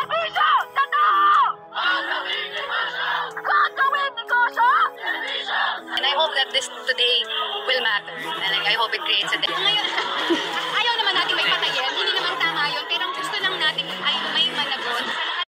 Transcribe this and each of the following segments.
Servisyo! Totoo! Gagawin negosyo! And I hope that this today will matter. And I hope it creates a day. Ngayon, ayaw naman natin may patayin. Hindi naman tama yun. Pero ang gusto lang natin ay may managot sa lahat.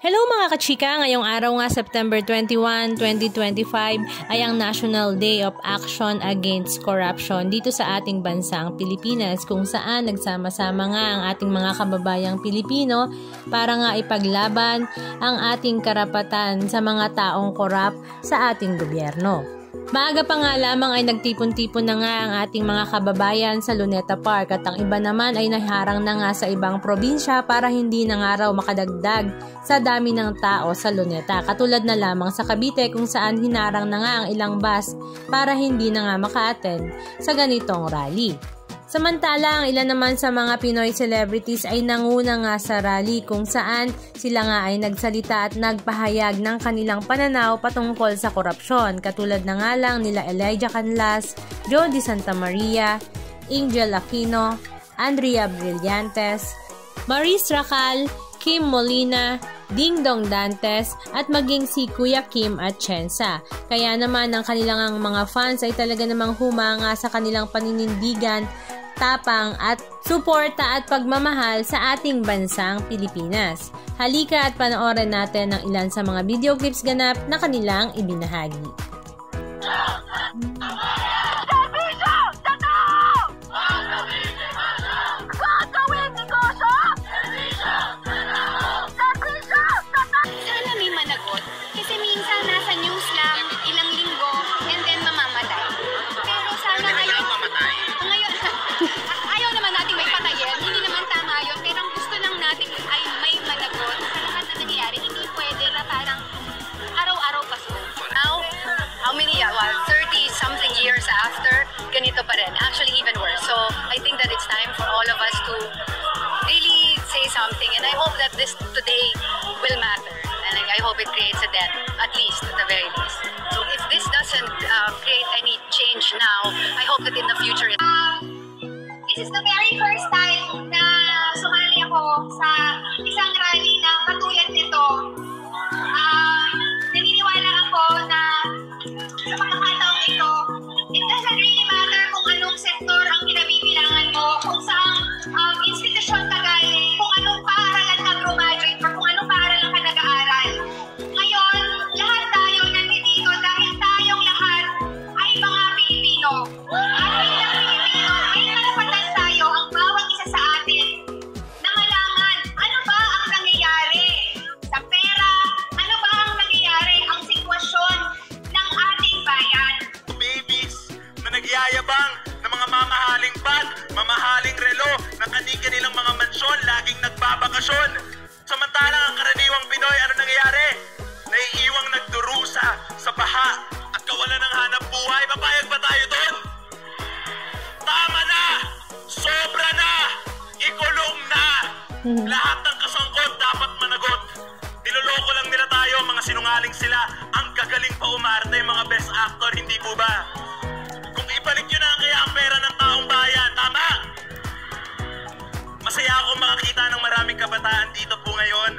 Hello mga kachika! Ngayong araw nga September 21, 2025 ay ang National Day of Action Against Corruption dito sa ating bansang Pilipinas, kung saan nagsama-sama nga ang ating mga kababayang Pilipino para nga ipaglaban ang ating karapatan sa mga taong korap sa ating gobyerno. Maaga pa nga lamang ay nagtipon-tipon na nga ang ating mga kababayan sa Luneta Park at ang iba naman ay naharang na nga sa ibang probinsya para hindi na nga raw makadagdag sa dami ng tao sa Luneta. Katulad na lamang sa Cavite kung saan hinarang na nga ang ilang bus para hindi na nga maka-attend sa ganitong rally. Samantala, ang ilan naman sa mga Pinoy celebrities ay nanguna nga sa rally kung saan sila nga ay nagsalita at nagpahayag ng kanilang pananaw patungkol sa korupsyon. Katulad na nga lang nila Elijah Canlas, Jody Santa Maria, Angel Aquino, Andrea Brillantes, Maurice Racal, Kim Molina, Ding Dong Dantes at maging si Kuya Kim Atienza. Kaya naman ang kanilang mga fans ay talaga namang humanga sa kanilang paninindigan, tapang at suporta at pagmamahal sa ating bansang Pilipinas. Halika at panoorin natin ang ilan sa mga video clips ganap na kanilang ibinahagi. Servisyo! Totoo! Gagawin negosyo! Servisyo! Totoo! Sana may managot. Kasi minsan nasa news lang, ilang linggo, and then mamamatay. Pero sana ngayon, ayaw naman natin may patayin. Hindi naman tama yun. Pero ang gusto lang natin ay may managot sa lahat na nangyayari. Hindi pwede na parang araw-araw paso. Now, how many, 30-something years after, ganito pa rin. Actually, even worse. So, I think that it's time for all of us to really say something. And I hope that this today will matter. And I hope it creates a dent, at least, at the very least. So, if this doesn't create any change now, I hope that in the future This is the very first time na sumali ako sa isang rally na katulad nito. Naniniwala ako na sa pagkakataong ito, it doesn't really matter kung anong sektor ang kinabibilangan mo, kung saang institusyon ka galing, kung anong paaralan ka graduate, or kung anong paaralan ka nag-aaral. Ngayon, lahat tayo nandito dahil tayong lahat ay mga Pilipino. At bilang Pilipino, may karapatan tayo ang bawat isa sa atin na malaman ano ba ang nangyayari sa pera, ano ba ang nangyayari ang sitwasyon ng ating bayan. Babies na nagyayabang ng mga mamahaling bag, mamahaling relo, na kani-kanilang mga mansyon, laging nagbabakasyon. Samantalang ang karaniwang Pinoy, ano nangyayari? Naiiwang nagdurusa sa baha at kawalan ng hanap buhay. Papayag ba tayo doon? Tama na! Sobra na! Ikulong na! Lahat ng kasangkot dapat managot. Niloloko lang nila tayo, mga sinungaling sila. Ang gagaling pa umarte, mga best actor, hindi po ba? Kung ibalik nyo na kaya ang pera ng taong bayan, tama? Masaya akong makakita ng maraming kabataan dito po ngayon.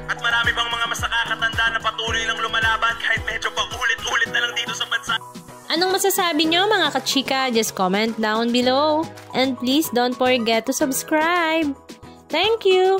At marami pang mga mas nakakatanda na patuloy lang lumalaban kahit medyo paulit-ulit na lang dito sa bansa. Anong masasabi nyo mga kachika? Just comment down below. And please don't forget to subscribe. Thank you!